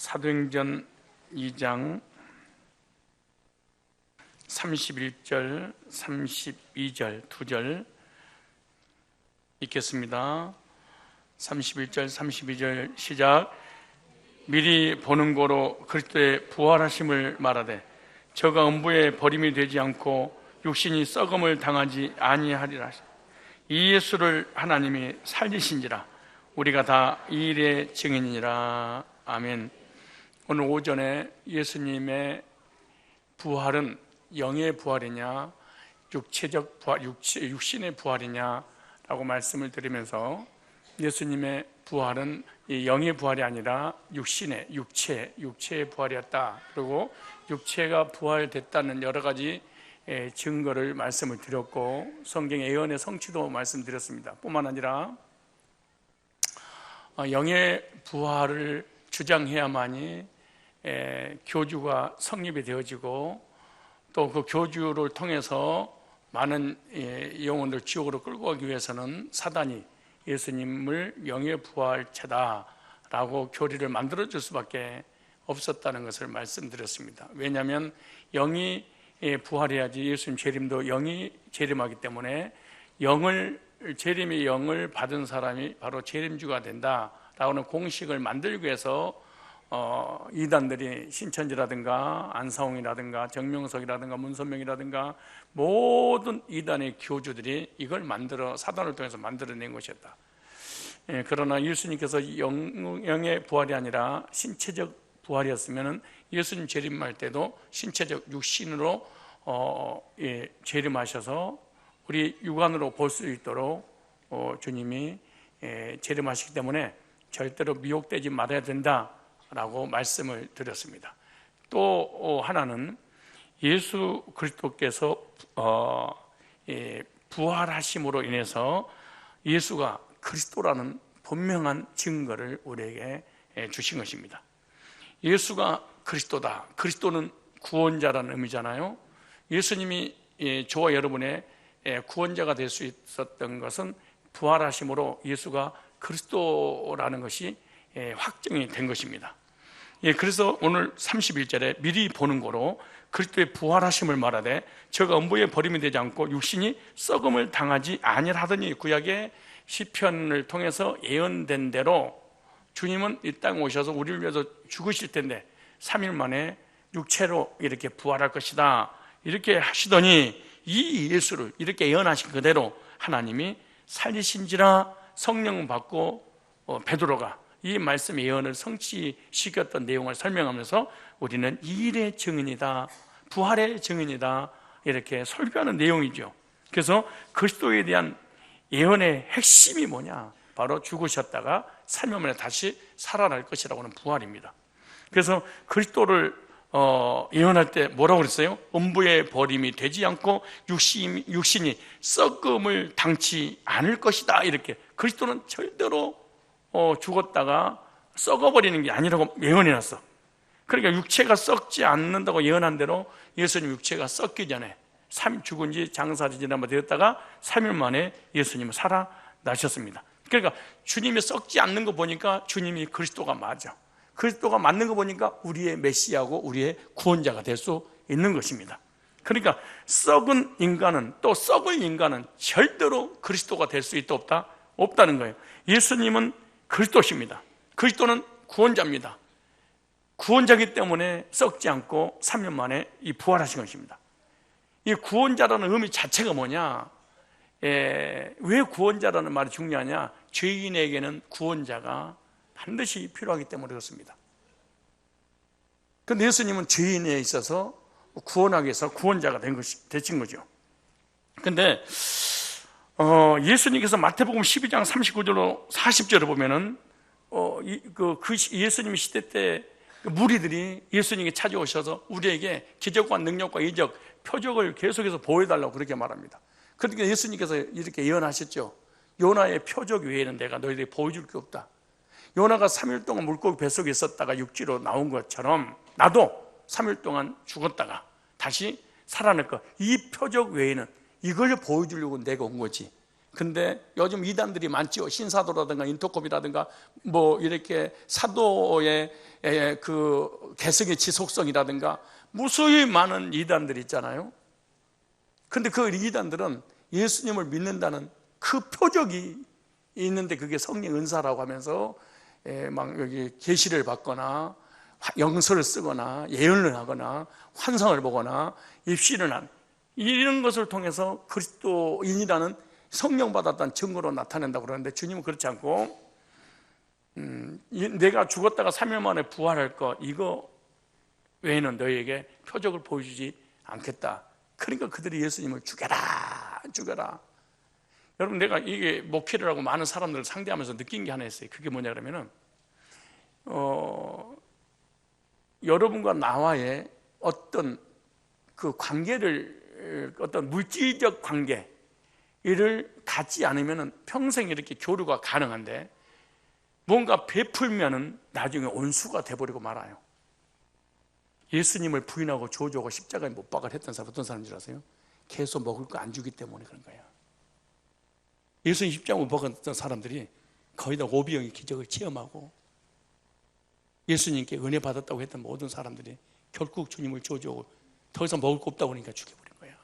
사도행전 2장 31절, 32절 두 절 읽겠습니다. 31절, 32절 시작. 미리 보는 고로 그리스도의 부활하심을 말하되 저가 음부에 버림이 되지 않고 육신이 썩음을 당하지 아니하리라. 이 예수를 하나님이 살리신지라 우리가 다 이 일의 증인이니라. 아멘. 오늘 오전에 예수님의 부활은 영의 부활이냐 육체적 부활, 육신의 부활이냐라고 말씀을 드리면서 예수님의 부활은 영의 부활이 아니라 육체의 부활이었다. 그리고 육체가 부활됐다는 여러 가지 증거를 말씀을 드렸고 성경의 예언의 성취도 말씀드렸습니다. 뿐만 아니라 영의 부활을 주장해야만이 교주가 성립이 되어지고 또 그 교주를 통해서 많은 영혼을 지옥으로 끌고 가기 위해서는 사단이 예수님을 영의 부활체다라고 교리를 만들어줄 수밖에 없었다는 것을 말씀드렸습니다. 왜냐하면 영이 부활해야지 예수님 재림도 영이 재림하기 때문에 재림의 영을 받은 사람이 바로 재림주가 된다라는 공식을 만들기 위해서 이단들이 신천지라든가 안사홍이라든가 정명석이라든가 문선명이라든가 모든 이단의 교주들이 이걸 사단을 통해서 만들어낸 것이었다. 그러나 예수님께서 영의 부활이 아니라 신체적 부활이었으면 예수님 재림할 때도 신체적 육신으로 재림하셔서 우리 육안으로 볼 수 있도록 주님이 재림하시기 때문에 절대로 미혹되지 말아야 된다라고 말씀을 드렸습니다. 또 하나는 예수 그리스도께서 부활하심으로 인해서 예수가 그리스도라는 분명한 증거를 우리에게 주신 것입니다. 예수가 그리스도다. 그리스도는 구원자라는 의미잖아요. 예수님이 저와 여러분의 구원자가 될 수 있었던 것은 부활하심으로 예수가 그리스도라는 것이 확정이 된 것입니다. 그래서 오늘 31절에 미리 보는 고로 그리스도의 부활하심을 말하되 저가 음부에 버림이 되지 않고 육신이 썩음을 당하지 아니하더니 구약의 시편을 통해서 예언된 대로 주님은 이 땅에 오셔서 우리를 위해서 죽으실 텐데 3일 만에 육체로 이렇게 부활할 것이다 이렇게 하시더니 이 예수를 이렇게 예언하신 그대로 하나님이 살리신지라 성령 받고 베드로가 이 말씀의 예언을 성취시켰던 내용을 설명하면서 우리는 이 일의 증인이다, 부활의 증인이다 이렇게 설교하는 내용이죠. 그래서 그리스도에 대한 예언의 핵심이 뭐냐? 바로 죽으셨다가 3일 만에 다시 살아날 것이라고 하는 부활입니다. 그래서 그리스도를 예언할 때 뭐라고 그랬어요? 음부에 버림이 되지 않고 육신이 썩음을 당치 않을 것이다 이렇게. 그리스도는 절대로 죽었다가 썩어버리는 게 아니라고 예언해놨어. 그러니까 육체가 썩지 않는다고 예언한 대로 예수님 육체가 썩기 전에 죽은 지 장사지 지난번 되었다가 3일 만에 예수님은 살아나셨습니다. 그러니까 주님이 썩지 않는 거 보니까 주님이 그리스도가 맞아. 그리스도가 맞는 거 보니까 우리의 메시아고 우리의 구원자가 될 수 있는 것입니다. 그러니까 썩은 인간은 또 썩을 인간은 절대로 그리스도가 될 수 있다 없다? 없다는 거예요. 예수님은 그리스도십니다. 그리스도는 구원자입니다. 구원자이기 때문에 썩지 않고 3년 만에 이 부활하신 것입니다. 이 구원자라는 의미 자체가 뭐냐? 왜 구원자라는 말이 중요하냐? 죄인에게는 구원자가 반드시 필요하기 때문에 그렇습니다. 그런데 예수님은 죄인에 있어서 구원하기 위해서 구원자가 되신 거죠. 그런데 예수님께서 마태복음 12장 39절로 40절을 보면은 예수님 시대 때 무리들이 예수님께 찾아오셔서 우리에게 기적과 능력과 이적, 표적을 계속해서 보여달라고 그렇게 말합니다. 그러니까 예수님께서 이렇게 예언하셨죠. 요나의 표적 외에는 내가 너희들에게 보여줄 게 없다. 요나가 3일 동안 물고기 뱃속에 있었다가 육지로 나온 것처럼 나도 3일 동안 죽었다가 다시 살아날 것. 이 표적 외에는 이걸 보여주려고 내가 온 거지. 근데 요즘 이단들이 많죠. 신사도라든가 인터콥이라든가 뭐 이렇게 사도의 그 개성의 지속성이라든가 무수히 많은 이단들이 있잖아요. 근데 그 이단들은 예수님을 믿는다는 그 표적이 있는데 그게 성령 은사라고 하면서 막 여기 계시를 받거나 영서를 쓰거나 예언을 하거나 환상을 보거나 입시를 한 이런 것을 통해서 그리스도인이라는 성령 받았다는 증거로 나타낸다고 그러는데 주님은 그렇지 않고 내가 죽었다가 3일 만에 부활할 것 이거 외에는 너희에게 표적을 보여주지 않겠다. 그러니까 그들이 예수님을 죽여라 죽여라. 여러분 내가 이게 목회를 하고 많은 사람들을 상대하면서 느낀 게 하나 있어요. 그게 뭐냐 그러면은 여러분과 나와의 어떤 그 관계를 어떤 물질적 관계를 갖지 않으면 평생 이렇게 교류가 가능한데 뭔가 베풀면은 나중에 온수가 돼버리고 말아요. 예수님을 부인하고 저주하고 십자가에 못 박을 했던 사람 어떤 사람인 줄 아세요? 계속 먹을 거 안 주기 때문에 그런 거예요. 예수님 십자가 못 박았던 사람들이 거의 다 오비영의 기적을 체험하고 예수님께 은혜 받았다고 했던 모든 사람들이 결국 주님을 저주하고 더 이상 먹을 거 없다고 그러니까 죽여버린 거야.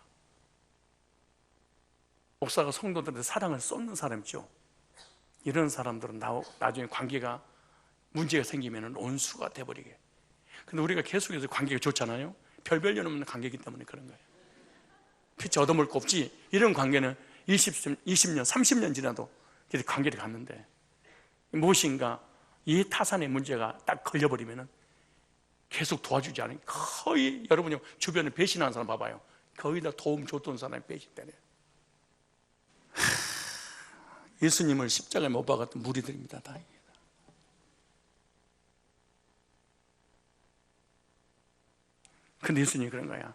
목사가 성도들한테 사랑을 쏟는 사람이죠. 이런 사람들은 나중에 관계가 문제가 생기면 온수가 돼버리게. 근데 우리가 계속해서 관계가 좋잖아요. 별별 없는 관계이기 때문에 그런 거예요. 그치, 얻어먹을 거 없지. 이런 관계는 20년, 30년 지나도 관계를 갖는데 무엇인가 이 타산의 문제가 딱 걸려버리면 계속 도와주지 않으니 거의 여러분이 주변에 배신하는 사람 봐봐요. 거의 다 도움 줬던 사람이 배신되네요. 예수님을 십자가에 못 박았던 무리들입니다. 다행입니다. 근데 예수님이 그런 거야.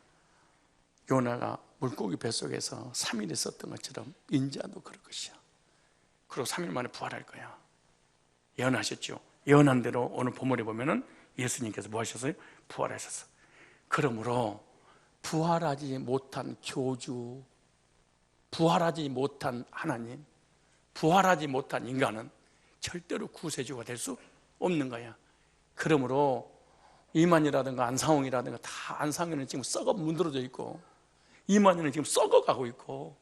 요나가 물고기 뱃속에서 3일 있었던 것처럼 인자도 그럴 것이야. 그리고 3일 만에 부활할 거야. 예언하셨죠. 예언한 대로 오늘 본문에 보면은 예수님께서 뭐 하셨어요? 부활하셨어. 그러므로 부활하지 못한 교주, 부활하지 못한 하나님, 부활하지 못한 인간은 절대로 구세주가 될 수 없는 거야. 그러므로 이만희라든가 안상홍이라든가 다 안상현은 지금 썩어 문드러져 있고 이만희는 지금 썩어가고 있고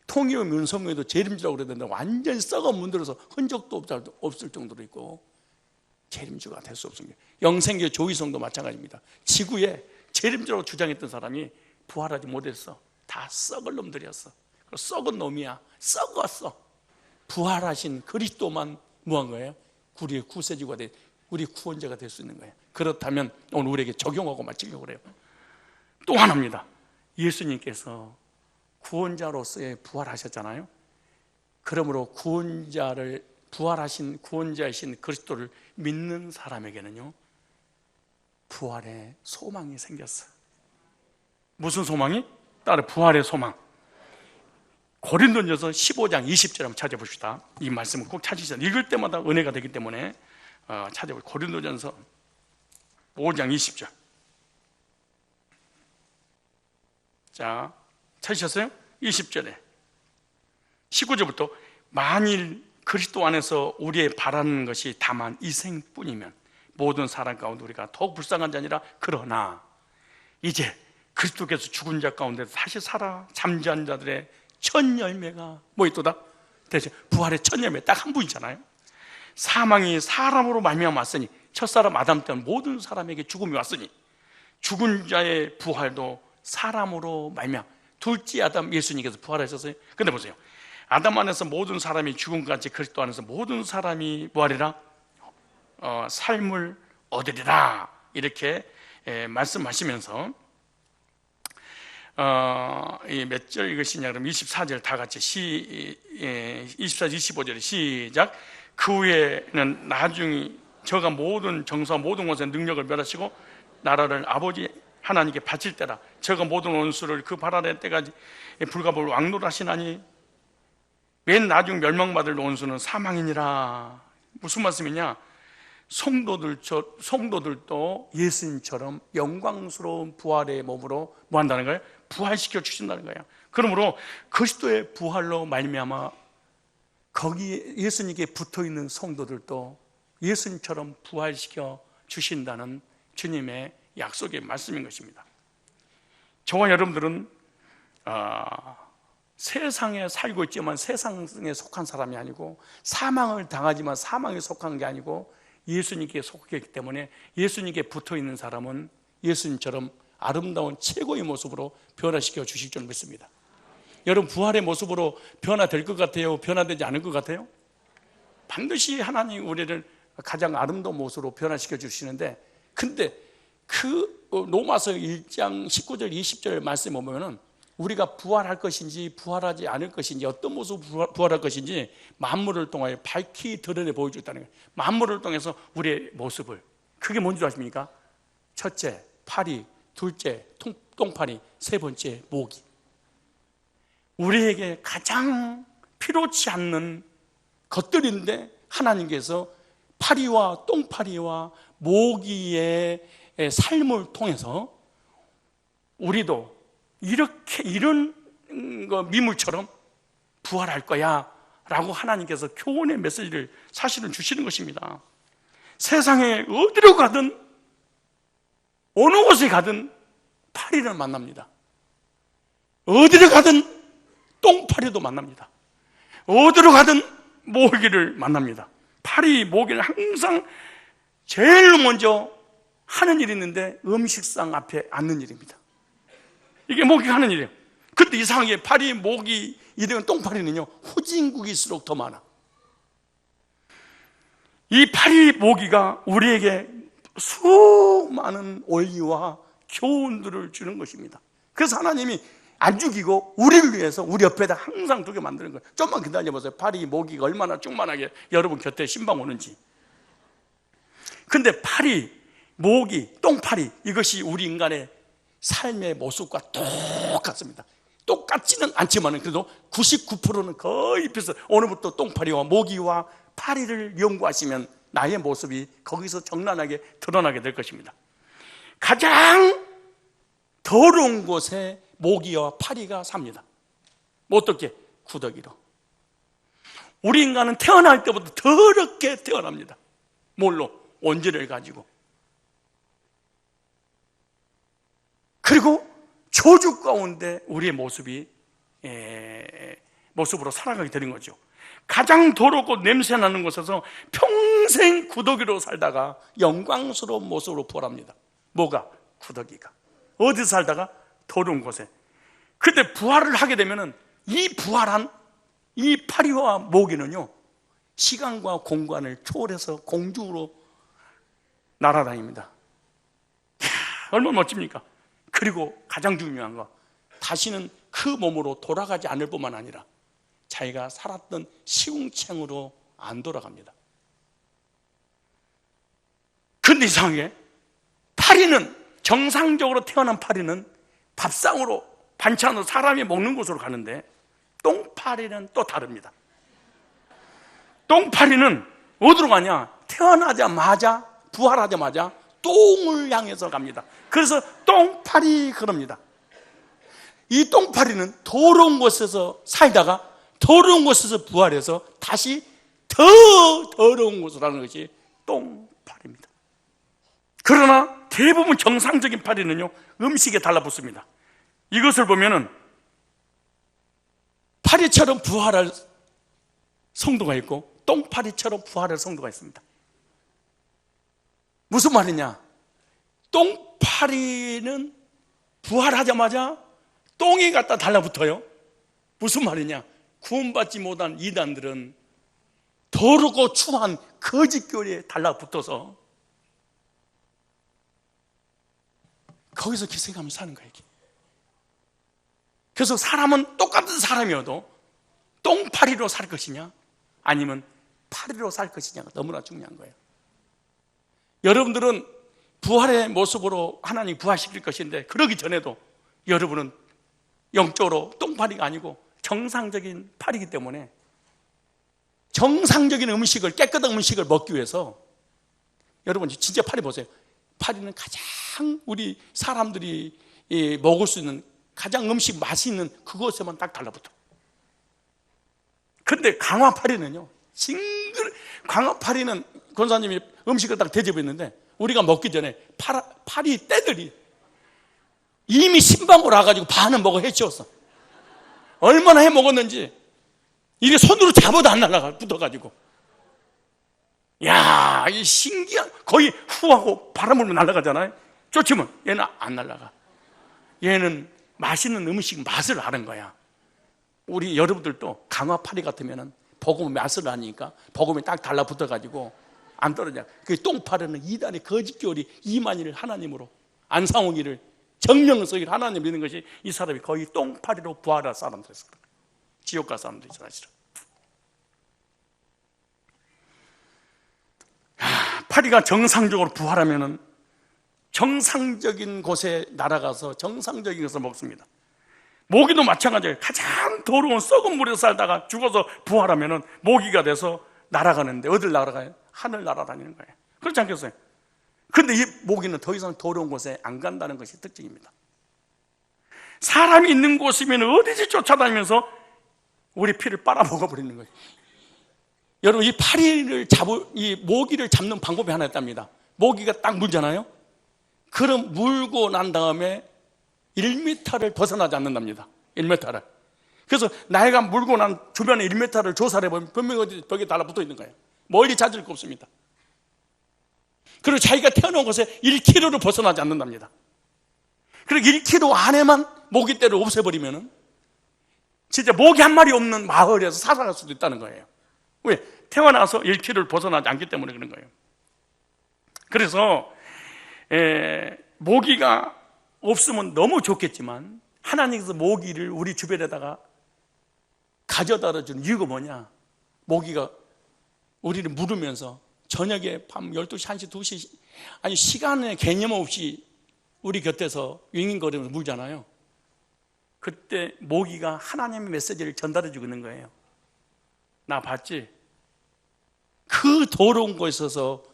통일의 윤석열도 재림주라고 그러는데 완전히 썩어 문드러서 흔적도 없을 정도로 있고 재림주가 될 수 없습니다. 영생교 조희성도 마찬가지입니다. 지구에 재림주라고 주장했던 사람이 부활하지 못했어. 다 썩을 놈들이었어. 썩은 놈이야. 썩었어. 부활하신 그리스도만 뭐한 거예요? 우리의 구세주가 돼, 우리 구원자가 될 수 있는 거예요. 그렇다면 오늘 우리에게 적용하고 마치려고 그래요. 또 하나입니다. 예수님께서 구원자로서의 부활하셨잖아요. 그러므로 부활하신 구원자이신 그리스도를 믿는 사람에게는요 부활의 소망이 생겼어요. 무슨 소망이? 따로 부활의 소망. 고린도전서 15장 20절 한번 찾아봅시다. 이 말씀을 꼭 찾으시죠. 읽을 때마다 은혜가 되기 때문에 찾아보세요. 고린도전서 5장 20절. 자, 찾으셨어요? 20절에 19절부터 만일 그리스도 안에서 우리의 바라는 것이 다만 이 생뿐이면 모든 사람 가운데 우리가 더욱 불쌍한 자니라. 그러나 이제 그리스도께서 죽은 자 가운데 다시 살아 잠자는 자들의 첫 열매가 뭐 있도다? 대신 부활의 첫 열매 딱 한 분이잖아요. 사망이 사람으로 말미암아 왔으니 첫사람 아담 때는 모든 사람에게 죽음이 왔으니 죽은 자의 부활도 사람으로 말미암아 둘째 아담 예수님께서 부활하셨어요. 근데 보세요. 아담 안에서 모든 사람이 죽음같이 그리스도 안에서 모든 사람이 부활이라 삶을 얻으리라 이렇게 말씀하시면서 몇 절 읽으시냐 그러면 24절 다 같이 24절 25절 시작. 그 후에는 나중에 저가 모든 정사와 모든 것의 능력을 멸하시고 나라를 아버지 하나님께 바칠 때라. 저가 모든 원수를 그 발아래 때까지 불가볼 왕노하시나니 맨 나중 멸망받을 원수는 사망이니라. 무슨 말씀이냐? 성도들도 예수님처럼 영광스러운 부활의 몸으로 뭐 한다는 거예요? 부활시켜 주신다는 거예요. 그러므로 그리스도의 부활로 말미암아 거기에 예수님께 붙어있는 성도들도 예수님처럼 부활시켜 주신다는 주님의 약속의 말씀인 것입니다. 저와 여러분들은 세상에 살고 있지만 세상에 속한 사람이 아니고, 사망을 당하지만 사망에 속한 게 아니고 예수님께 속했기 때문에 예수님께 붙어있는 사람은 예수님처럼 아름다운 최고의 모습으로 변화시켜 주실 줄 믿습니다. 여러분, 부활의 모습으로 변화될 것 같아요? 변화되지 않을 것 같아요? 반드시 하나님 우리를 가장 아름다운 모습으로 변화시켜 주시는데, 근데 그 로마서 1장 19절 20절 말씀에 보면 우리가 부활할 것인지 부활하지 않을 것인지, 어떤 모습으로 부활할 것인지 만물을 통하여 밝히 드러내 보여줬다는 거예요. 만물을 통해서 우리의 모습을, 그게 뭔지 아십니까? 첫째 파리, 둘째 똥파리, 세 번째 모기. 우리에게 가장 필요치 않는 것들인데 하나님께서 파리와 똥파리와 모기의 삶을 통해서 우리도 이렇게 이런 미물처럼 부활할 거야 라고 하나님께서 교훈의 메시지를 사실은 주시는 것입니다. 세상에 어디로 가든 어느 곳에 가든 파리를 만납니다. 어디로 가든 똥파리도 만납니다. 어디로 가든 모기를 만납니다. 파리, 모기는 항상 제일 먼저 하는 일이 있는데 음식상 앞에 앉는 일입니다. 이게 모기가 하는 일이에요. 근데 이상하게 파리, 모기, 이런 똥파리는요, 후진국일수록 더 많아. 이 파리, 모기가 우리에게 수많은 원리와 교훈들을 주는 것입니다. 그래서 하나님이 안 죽이고 우리를 위해서 우리 옆에다 항상 두게 만드는 거예요. 좀만 기다려보세요. 파리, 모기가 얼마나 충만하게 여러분 곁에 신방 오는지. 근데 파리, 모기, 똥파리, 이것이 우리 인간의 삶의 모습과 똑같습니다. 똑같지는 않지만 그래도 99%는 거의 비슷해요. 오늘부터 똥파리와 모기와 파리를 연구하시면 나의 모습이 거기서 적나라하게 드러나게 될 것입니다. 가장 더러운 곳에 모기와 파리가 삽니다. 어떻게? 구더기로. 우리 인간은 태어날 때부터 더럽게 태어납니다. 뭘로? 원죄를 가지고. 그리고 저주 가운데 우리의 모습으로 살아가게 되는 거죠. 가장 더럽고 냄새나는 곳에서 평생 구더기로 살다가 영광스러운 모습으로 부활합니다. 뭐가? 구더기가. 어디서 살다가? 더러운 곳에. 근데 부활을 하게 되면은 이 부활한 이 파리와 모기는요, 시간과 공간을 초월해서 공중으로 날아다닙니다. 이야, 얼마나 멋집니까? 그리고 가장 중요한 거, 다시는 그 몸으로 돌아가지 않을 뿐만 아니라 자기가 살았던 시궁창으로 안 돌아갑니다. 근데 이상하게 파리는, 정상적으로 태어난 파리는 밥상으로, 반찬으로 사람이 먹는 곳으로 가는데 똥파리는 또 다릅니다. 똥파리는 어디로 가냐? 태어나자마자, 부활하자마자 똥을 향해서 갑니다. 그래서 똥파리 그럽니다. 이 똥파리는 더러운 곳에서 살다가 더러운 곳에서 부활해서 다시 더 더러운 곳으로 가는 것이 똥파리입니다. 그러나 대부분 정상적인 파리는요, 음식에 달라붙습니다. 이것을 보면은 파리처럼 부활할 성도가 있고 똥파리처럼 부활할 성도가 있습니다. 무슨 말이냐? 똥파리는 부활하자마자 똥에 갖다 달라붙어요. 무슨 말이냐? 구원받지 못한 이단들은 더럽고 추한 거짓교리에 달라붙어서 거기서 기생하면서 사는 거예요. 그래서 사람은 똑같은 사람이어도 똥파리로 살 것이냐 아니면 파리로 살 것이냐가 너무나 중요한 거예요. 여러분들은 부활의 모습으로 하나님이 부활시킬 것인데, 그러기 전에도 여러분은 영적으로 똥파리가 아니고 정상적인 파리이기 때문에 정상적인 음식을, 깨끗한 음식을 먹기 위해서, 여러분 진짜 파리 보세요. 파리는 가장 우리 사람들이 먹을 수 있는 가장 음식 맛이 있는 그것에만 딱 달라붙어. 근데 강화파리는요, 강화파리는 권사님이 음식을 딱 대접했는데 우리가 먹기 전에 파리 떼들이 이미 신방울 와가지고 반은 먹어 해치웠어. 얼마나 해 먹었는지 이게 손으로 잡아도 안 날아가, 붙어가지고. 야, 이 신기한, 거의 후하고 바람 불면 날아가잖아요. 쫓으면 얘는 안 날아가. 얘는 맛있는 음식 맛을 아는 거야. 우리 여러분들도 강화파리 같으면은 복음 맛을 아니까 복음이 딱 달라붙어가지고 안 떨어져. 그 똥파리는 이단의 거짓교리 이만희를 하나님으로, 안상홍이를 정명을 써기를 하나님 믿는 것이 이 사람이 거의 똥파리로 부활할 사람들이었어요. 지옥 갈 사람들이 사실은. 파리가 정상적으로 부활하면은 정상적인 곳에 날아가서 정상적인 것을 먹습니다. 모기도 마찬가지예요. 가장 더러운 썩은 물에서 살다가 죽어서 부활하면은 모기가 돼서 날아가는데 어딜 날아가요? 하늘 날아다니는 거예요. 그렇지 않겠어요? 근데 이 모기는 더 이상 더러운 곳에 안 간다는 것이 특징입니다. 사람이 있는 곳이면 어디지 쫓아다니면서 우리 피를 빨아먹어 버리는 거예요. 여러분, 이 모기를 잡는 방법이 하나 있답니다. 모기가 딱 물잖아요. 그럼 물고 난 다음에 1m를 벗어나지 않는답니다. 1m를. 그래서 나이가 물고 난 주변에 1m를 조사를 해보면 분명히 어디 벽에 달라붙어 있는 거예요. 멀리 찾을 거 없습니다. 그리고 자기가 태어난 곳에 1km를 벗어나지 않는답니다. 그리고 1km 안에만 모기떼를 없애버리면은 진짜 모기 한 마리 없는 마을에서 살아갈 수도 있다는 거예요. 왜? 태어나서 1km를 벗어나지 않기 때문에 그런 거예요. 그래서 모기가 없으면 너무 좋겠지만 하나님께서 모기를 우리 주변에다가 가져다 주는 이유가 뭐냐? 모기가 우리를 물으면서 저녁에 밤 12시, 1시, 2시 아니 시간의 개념 없이 우리 곁에서 윙윙거리면서 물잖아요. 그때 모기가 하나님의 메시지를 전달해 주고 있는 거예요. 나 봤지? 그 더러운 곳에서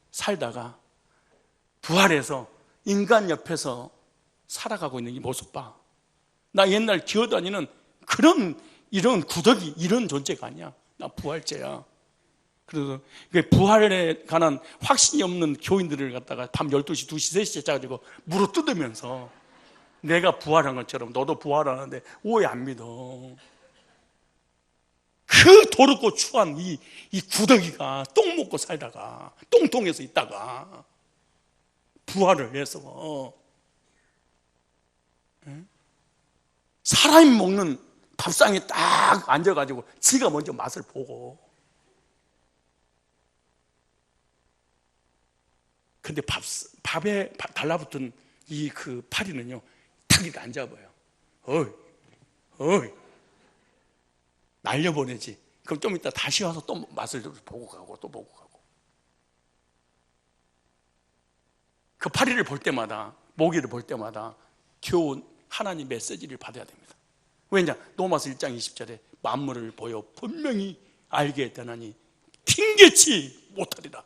살다가 부활해서 인간 옆에서 살아가고 있는 이 모습 봐. 나 옛날 기어다니는 이런 구더기 이런 존재가 아니야. 나 부활제야. 그래서 부활에 관한 확신이 없는 교인들을 갖다가 밤 12시, 2시, 3시에 짜가지고 물어 뜯으면서 내가 부활한 것처럼 너도 부활하는데 오해 안 믿어. 그 더럽고 추한 이 구더기가 똥 먹고 살다가 똥통에서 있다가 부활을 해서 사람이 먹는 밥상에 딱 앉아가지고 지가 먼저 맛을 보고, 근데 밥에 달라붙은 이 그 파리는요 탁 이렇게 안 잡아요. 어이 날려보내지. 그럼 좀 이따 다시 와서 또 맛을 보고 가고 또 보고 가고. 그 파리를 볼 때마다, 모기를 볼 때마다 교훈, 하나님 메시지를 받아야 됩니다. 왜냐? 로마서 1장 20절에 만물을 보여 분명히 알게 했다나니 핑계치 못하리라.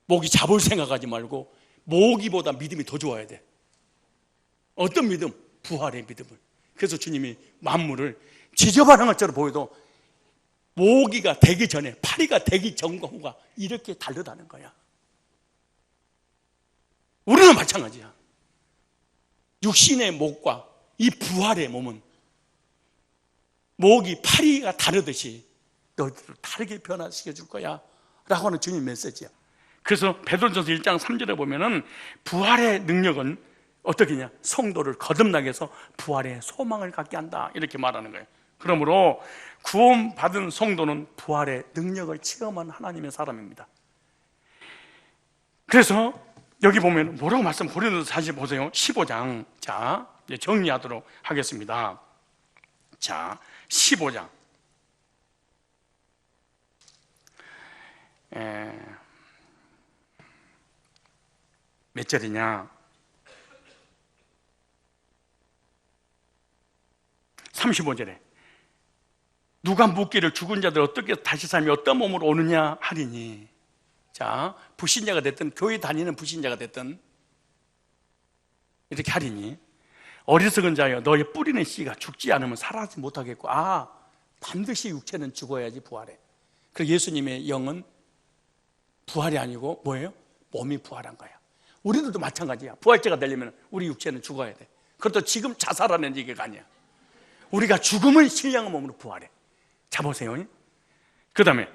모기 잡을 생각하지 말고 모기보다 믿음이 더 좋아야 돼. 어떤 믿음? 부활의 믿음을. 그래서 주님이 만물을 지저분한 것처럼 보여도 모기가 되기 전에, 파리가 되기 전과 후가 이렇게 다르다는 거야. 우리는 마찬가지야. 육신의 목과 이 부활의 몸은 목이 파리가 다르듯이 너희들을 다르게 변화시켜 줄 거야 라고 하는 주님 메시지야. 그래서 베드로전서 1장 3절에 보면은 부활의 능력은 어떻게 냐? 성도를 거듭나게 해서 부활의 소망을 갖게 한다 이렇게 말하는 거예요. 그러므로 구원받은 성도는 부활의 능력을 체험한 하나님의 사람입니다. 그래서 여기 보면 뭐라고 말씀, 고린도서 다시 보세요. 15장. 자, 이제 정리하도록 하겠습니다. 자, 15장. 몇 절이냐? 35절에 누가 묻기를 죽은 자들 어떻게 다시 삶이 어떤 몸으로 오느냐 하리니. 자, 불신자가 됐든 교회 다니는 불신자가 됐든 이렇게 하리니 어리석은 자여 너의 뿌리는 씨가 죽지 않으면 살아나지 못하겠고. 반드시 육체는 죽어야지 부활해. 그리고 예수님의 영은 부활이 아니고 뭐예요? 몸이 부활한 거야. 우리들도 마찬가지야. 부활체가 되려면 우리 육체는 죽어야 돼. 그것도 지금 자살하는 얘기가 아니야. 우리가 죽음을 신령한 몸으로 부활해. 자 보세요. 그 다음에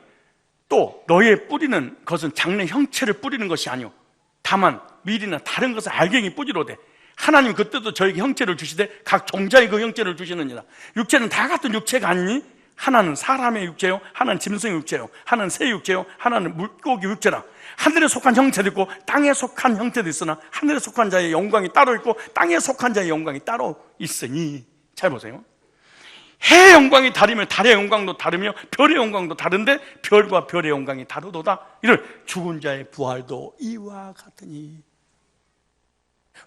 또 너의 뿌리는 것은 장래 형체를 뿌리는 것이 아니오 다만 밀이나 다른 것을 알갱이 뿌리로되 하나님 그때도 저에게 형체를 주시되 각 종자의 그 형체를 주시느니라. 육체는 다 같은 육체가 아니니 하나는 사람의 육체요, 하나는 짐승의 육체요, 하나는 새 육체요, 하나는 물고기 육체라. 하늘에 속한 형체도 있고 땅에 속한 형체도 있으나 하늘에 속한 자의 영광이 따로 있고 땅에 속한 자의 영광이 따로 있으니. 잘 보세요. 해의 영광이 다르며 달의 영광도 다르며 별의 영광도 다른데 별과 별의 영광이 다르도다. 이를 죽은 자의 부활도 이와 같으니.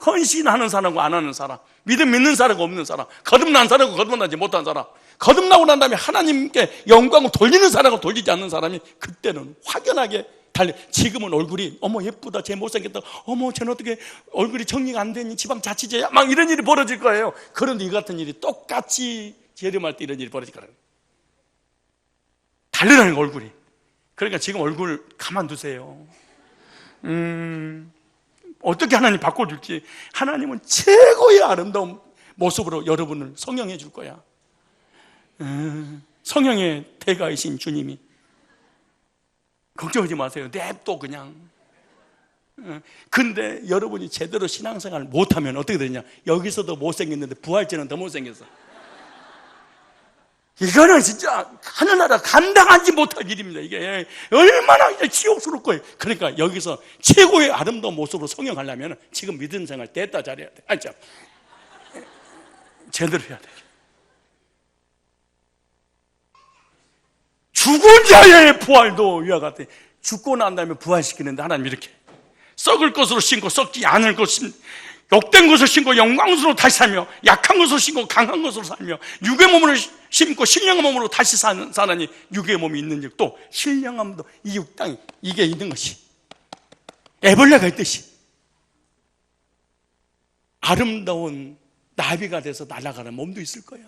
헌신하는 사람과 안 하는 사람, 믿는 사람과 없는 사람, 거듭난 사람과 거듭나지 못한 사람, 거듭나고 난 다음에 하나님께 영광을 돌리는 사람과 돌리지 않는 사람이 그때는 확연하게 달려. 지금은 얼굴이 어머 예쁘다, 쟤 못생겼다, 어머 쟤는 어떻게 얼굴이 정리가 안 되니 지방자치제야, 막 이런 일이 벌어질 거예요. 그런데 이 같은 일이 똑같이 재림할 때 이런 일이 벌어질 거예요. 달려라는 얼굴이. 그러니까 지금 얼굴 가만두세요. 어떻게 하나님 바꿔줄지. 하나님은 최고의 아름다운 모습으로 여러분을 성형해 줄 거야. 성형의 대가이신 주님이. 걱정하지 마세요. 냅둬 그냥. 근데 여러분이 제대로 신앙생활을 못하면 어떻게 되냐. 여기서도 못생겼는데 부활체는 더 못생겼어. 이거는 진짜 하늘나라 감당하지 못할 일입니다. 이게 얼마나 치욕스러울 거예요. 그러니까 여기서 최고의 아름다운 모습으로 성형하려면 지금 믿음 생활 됐다 잘해야 돼. 아니 참 제대로 해야 돼. 죽은 자의 부활도 위와 같아. 죽고 난 다음에 부활시키는데 하나님 이렇게 썩을 것으로 신고 썩지 않을 것을 욕된 것을 신고 영광스러워 다시 살며 약한 것을 신고 강한 것으로 살며 육의 몸을 심고 신령한 몸으로 다시 사나니 육의 몸이 있는즉 또 신령함도 이 육땅이 이게 있는 것이 애벌레가 있듯이 아름다운 나비가 돼서 날아가는 몸도 있을 거야.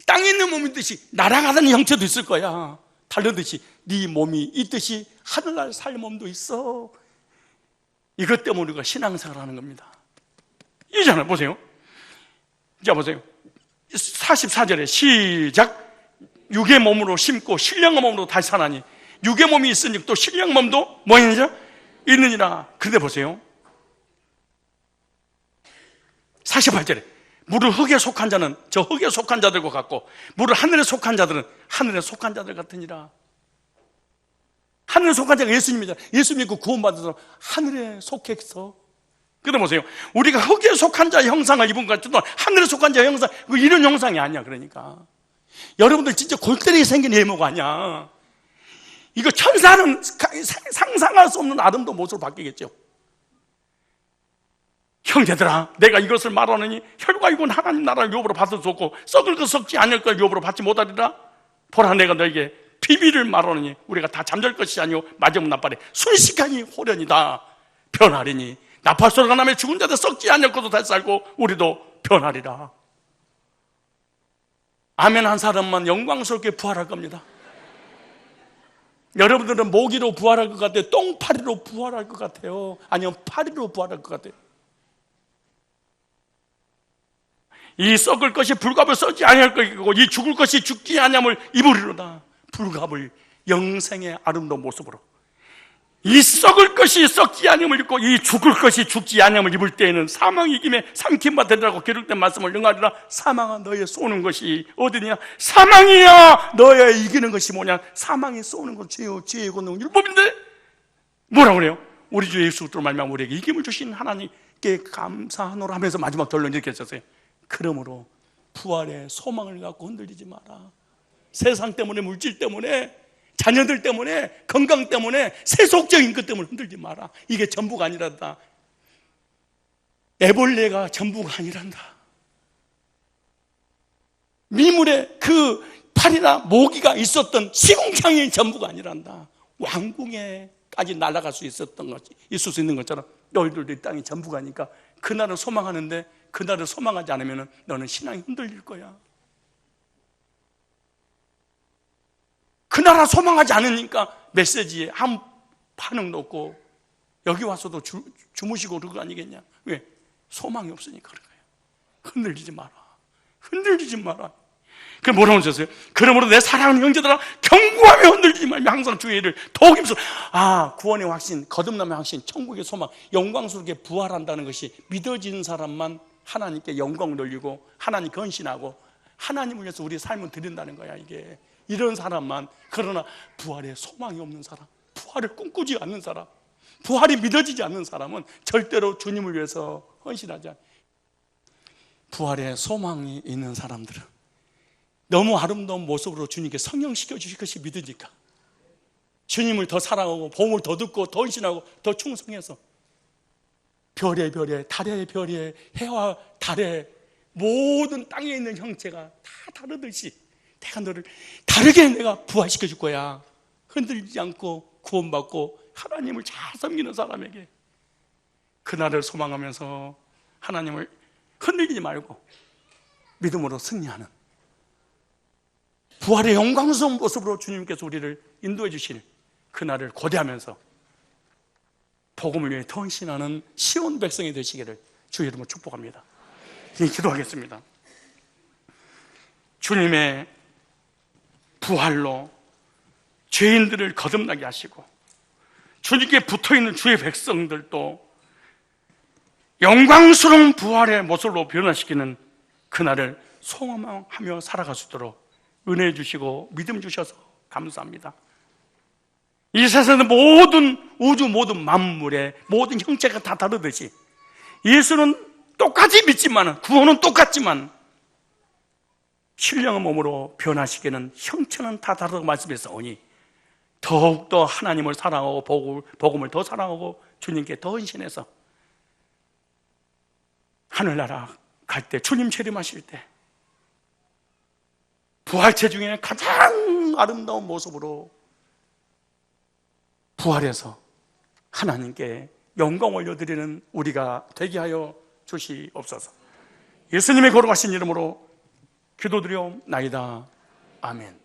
땅에 있는 몸이 있듯이 날아가는 형체도 있을 거야. 다르듯이 네 몸이 있듯이 하늘날 살 몸도 있어. 이것 때문에 우리가 신앙생활을 하는 겁니다. 이잖아요. 보세요. 자 보세요. 44절에 시작. 육의 몸으로 심고 신령한 몸으로 다시 사나니 육의 몸이 있으니 또 신령한 몸도 뭐이냐? 있느니라. 그런데 보세요. 48절에 물을 흙에 속한 자는 저 흙에 속한 자들과 같고 물을 하늘에 속한 자들은 하늘에 속한 자들 같으니라. 하늘에 속한 자가 예수님이잖아요. 예수 믿고 구원받은 사람 하늘에 속해서. 그런데 보세요. 우리가 흙에 속한 자의 형상을 입은 것 같지만 하늘에 속한 자의 형상, 이런 형상이 아니야. 그러니까 여러분들 진짜 골 때리게 생긴 예모가 아니야. 이거 천사는 상상할 수 없는 아름다운 모습으로 바뀌겠죠. 형제들아, 내가 이것을 말하느니 혈과 육은 하나님 나라를 유업으로 받을 수 없고 썩을 것 썩지 않을 것 유업으로 받지 못하리라. 보라, 내가 너에게 비밀을 말하느니 우리가 다 잠잘 것이 아니오 마지막 나팔에 순식간이 호련이다. 변하리니 나팔 소리가 나면 죽은 자들 썩지 않을 것도 다시 살고 우리도 변하리라. 아멘 한 사람만 영광스럽게 부활할 겁니다. 여러분들은 모기로 부활할 것 같아요? 똥파리로 부활할 것 같아요? 아니면 파리로 부활할 것 같아요? 이 썩을 것이 불갑을 썩지 아니할 것이고 이 죽을 것이 죽지 아니함을 입으리로다. 불갑을 영생의 아름다운 모습으로 이 썩을 것이 썩지 아니함을 입고 이 죽을 것이 죽지 아니함을 입을 때에는 사망이 이김에 삼킴바 되리라고 기록된 말씀을 응하리라. 사망아 너의 쏘는 것이 어디냐? 사망이야 너의 이기는 것이 뭐냐? 사망이 쏘는 건 죄의 권능 율법인데 뭐라고 그래요? 우리 주 예수 그리스도로 말미암아 우리에게 이김을 주신 하나님께 감사하노라 하면서 마지막 결론 이렇게 했었어요. 그러므로 부활의 소망을 갖고 흔들리지 마라. 세상 때문에, 물질 때문에, 자녀들 때문에, 건강 때문에, 세속적인 것 때문에 흔들지 마라. 이게 전부가 아니란다. 애벌레가 전부가 아니란다. 미물에 그 팔이나 모기가 있었던 시궁창이 전부가 아니란다. 왕궁에까지 날아갈 수 있었던 것이 있을 수 있는 것처럼 너희들도 이 땅이 전부가 아니까 그날을 소망하는데 그날을 소망하지 않으면 너는 신앙이 흔들릴 거야. 그 나라 소망하지 않으니까 메시지에 아무 반응도 없고 여기 와서도 주무시고 그런 거 아니겠냐? 왜? 소망이 없으니까 그런 거예요. 흔들리지 마라. 흔들리지 마라. 그럼 뭐라고 하셨어요? 그러므로 내 사랑하는 형제들아 경고하며 흔들리지 말며 항상 주의 일을 더욱 힘써. 구원의 확신, 거듭남의 확신, 천국의 소망, 영광스럽게 부활한다는 것이 믿어지는 사람만 하나님께 영광을 돌리고 하나님 헌신하고 하나님을 위해서 우리의 삶을 드린다는 거야. 이게 이런 사람만. 그러나 부활에 소망이 없는 사람, 부활을 꿈꾸지 않는 사람, 부활이 믿어지지 않는 사람은 절대로 주님을 위해서 헌신하지 않아요. 부활에 소망이 있는 사람들은 너무 아름다운 모습으로 주님께 성령시켜 주실 것이 믿으니까 주님을 더 사랑하고 복음을 더 듣고 더 헌신하고 더 충성해서 별의 별에, 달의 별에, 해와 달에 모든 땅에 있는 형체가 다 다르듯이 내가 너를 다르게 내가 부활시켜 줄 거야. 흔들리지 않고 구원받고 하나님을 잘 섬기는 사람에게 그날을 소망하면서 하나님을 흔들리지 말고 믿음으로 승리하는 부활의 영광스러운 모습으로 주님께서 우리를 인도해 주실 그날을 고대하면서 복음을 위해 더 헌신하는 시온 백성이 되시기를 주의 이름으로 축복합니다. 이제 기도하겠습니다. 주님의 부활로 죄인들을 거듭나게 하시고 주님께 붙어있는 주의 백성들도 영광스러운 부활의 모습으로 변화시키는 그날을 소망하며 살아갈 수 있도록 은혜 주시고 믿음 주셔서 감사합니다. 이 세상의 모든 우주 모든 만물의 모든 형체가 다 다르듯이 예수는 똑같이 믿지만 구원은 똑같지만 신령한 몸으로 변화시키는 형체는 다 다르다고 말씀했사오니 더욱더 하나님을 사랑하고 복음을 더 사랑하고 주님께 더 헌신해서 하늘나라 갈 때 주님 재림하실 때 부활체 중에 가장 아름다운 모습으로 부활해서 하나님께 영광 올려드리는 우리가 되게 하여 주시옵소서. 예수님의 거룩하신 이름으로 기도드리옵나이다. 아멘.